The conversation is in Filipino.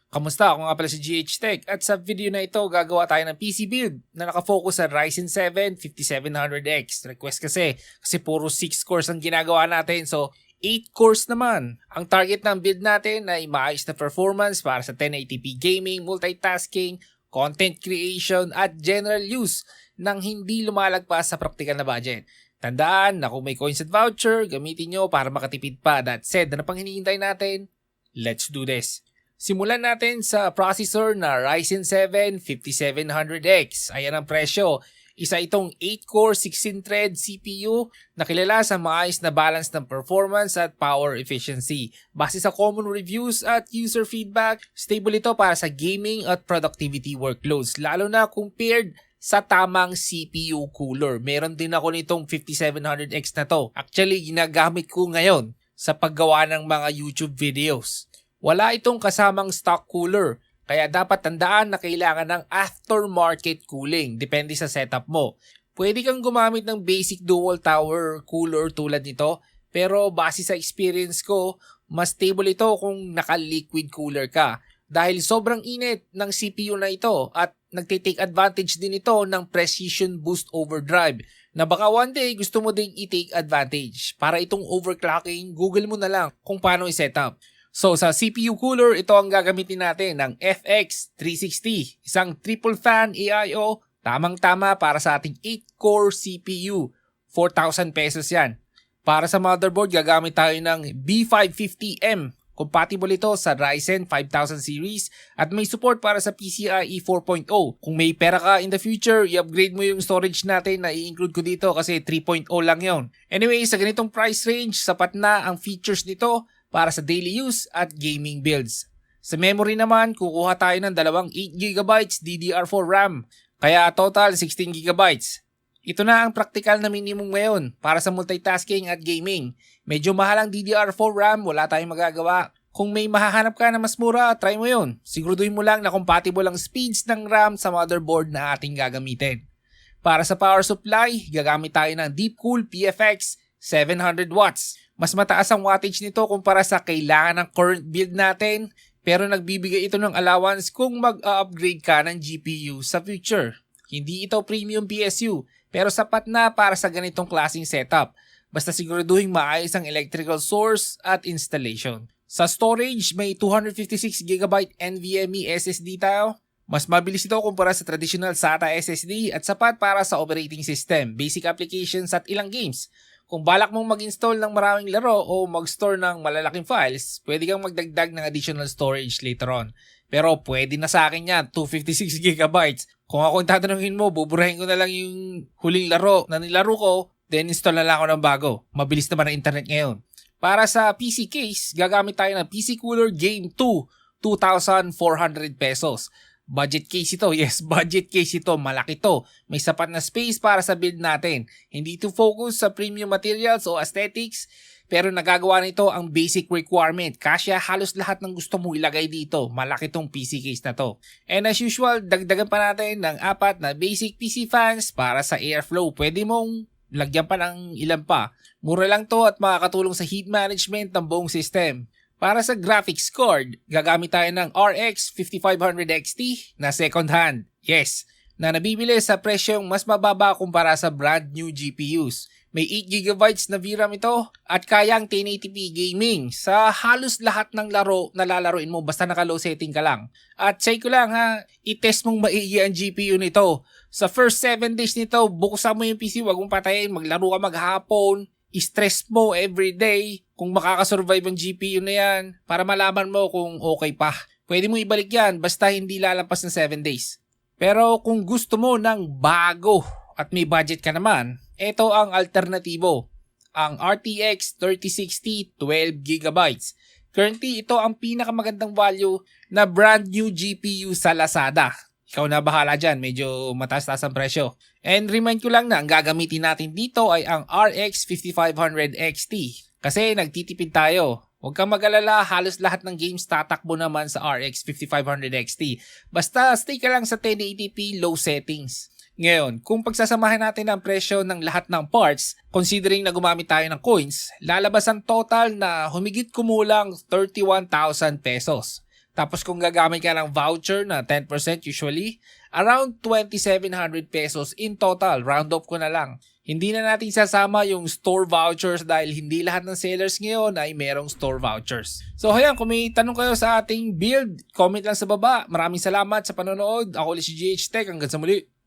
Kamusta? Ako nga pala si GH Tech at sa video na ito gagawa tayo ng PC build na nakafocus sa Ryzen 7 5700X. Request kasi puro 6 cores ang ginagawa natin, so 8 cores naman. Ang target ng build natin ay maayos na performance para sa 1080p gaming, multitasking, content creation at general use nang hindi lumalagpas sa praktikal na budget. Tandaan na kung may coins at voucher, gamitin nyo para makatipid pa. That said, ano pang hinihintay natin? Let's do this! Simulan natin sa processor na Ryzen 7 5700X. Ayan ang presyo. Isa itong 8-core 16-thread CPU na kilala sa maayos na balance ng performance at power efficiency. Base sa common reviews at user feedback, stable ito para sa gaming at productivity workloads, lalo na compared sa tamang CPU cooler. Meron din ako nitong 5700X na to. Actually, ginagamit ko ngayon sa paggawa ng mga YouTube videos. Wala itong kasamang stock cooler, kaya dapat tandaan na kailangan ng aftermarket cooling, depende sa setup mo. Pwede kang gumamit ng basic dual tower cooler tulad nito, pero base sa experience ko, mas stable ito kung naka-liquid cooler ka. Dahil sobrang init ng CPU na ito at nagtitake advantage din ito ng precision boost overdrive na baka one day gusto mo ding i-take advantage. Para itong overclocking, Google mo na lang kung paano i-setup. So sa CPU cooler, ito ang gagamitin natin ng FX360, isang triple fan AIO, tamang-tama para sa ating 8-core CPU. 4,000 pesos yan. Para sa motherboard, gagamit tayo ng B550M. Compatible ito sa Ryzen 5000 series at may support para sa PCIe 4.0. Kung may pera ka in the future, i-upgrade mo yung storage natin na i-include ko dito kasi 3.0 lang yon. Anyway, sa ganitong price range, sapat na ang features nito para sa daily use at gaming builds. Sa memory naman, kukuha tayo ng dalawang 8GB DDR4 RAM, kaya total 16GB. Ito na ang practical na minimum ngayon para sa multitasking at gaming. Medyo mahal ang DDR4 RAM, wala tayong magagawa. Kung may mahahanap ka na mas mura, try mo yun. Siguraduhin mo lang na compatible ang speeds ng RAM sa motherboard na ating gagamitin. Para sa power supply, gagamit tayo ng Deepcool PFX 700 watts. Mas mataas ang wattage nito kumpara sa kailangan ng current build natin, pero nagbibigay ito ng allowance kung mag-upgrade ka ng GPU sa future. Hindi ito premium PSU, pero sapat na para sa ganitong klaseng setup. Basta siguraduhin maayos ang electrical source at installation. Sa storage, may 256GB NVMe SSD tayo. Mas mabilis ito kumpara sa traditional SATA SSD at sapat para sa operating system, basic applications at ilang games. Kung balak mong mag-install ng maraming laro o mag-store ng malalaking files, pwede kang magdagdag ng additional storage later on. Pero pwede na sa akin yan, 256GB. Kung ako yung tatanungin mo, buburahin ko na lang yung huling laro na nilaro ko, then install na lang ako ng bago. Mabilis naman ang internet ngayon. Para sa PC case, gagamit tayo ng PC Cooler Game 2, 2,400 pesos. Budget case ito. Yes, budget case ito. Malaki to. May sapat na space para sa build natin. Hindi ito focus sa premium materials o aesthetics, pero nagagawa nito ang basic requirement. Kasya halos lahat ng gusto mo ilagay dito. Malaki tong PC case na to. And as usual, dagdagan pa natin ng 4 na basic PC fans para sa airflow. Pwede mong lagyan pa ng ilan pa. Mura lang to at makakatulong sa heat management ng buong system. Para sa graphics card, gagamit tayo ng RX 5500 XT na second hand. Yes, na nabibili sa presyong mas mababa kumpara sa brand new GPUs. May 8GB na VRAM ito at kayang 1080p gaming sa halos lahat ng laro na lalaruin mo basta naka-low setting ka lang. At say ko lang ha, i-test mong maigi ang GPU nito. Sa first 7 days nito, buksan mo yung PC, wag mong patayin, maglaro ka maghapon, i-stress mo everyday kung makakasurvive ang GPU na yan para malaman mo kung okay pa. Pwede mo ibalik yan basta hindi lalampas ng 7 days. Pero kung gusto mo ng bago at may budget ka naman, ito ang alternatibo. Ang RTX 3060 12GB. Currently, ito ang pinakamagandang value na brand new GPU sa Lazada. Ikaw na bahala dyan, medyo mataas-taas ang presyo. And remind ko lang na ang gagamitin natin dito ay ang RX 5500 XT. Kasi nagtitipid tayo. Huwag kang mag-alala, halos lahat ng games tatakbo naman sa RX 5500 XT. Basta stay ka lang sa 1080p low settings. Ngayon, kung pagsasamahan natin ang presyo ng lahat ng parts, considering na gumamit tayo ng coins, lalabas ang total na humigit kumulang 31,000 pesos. Tapos kung gagamit ka ng voucher na 10% usually, around 2,700 pesos in total. Round up ko na lang. Hindi na natin sasama yung store vouchers dahil hindi lahat ng sellers ngayon ay merong store vouchers. So ayan, kung may tanong kayo sa ating build, comment lang sa baba. Maraming salamat sa panonood. Ako ulit si GH Tech. Hanggang sa muli.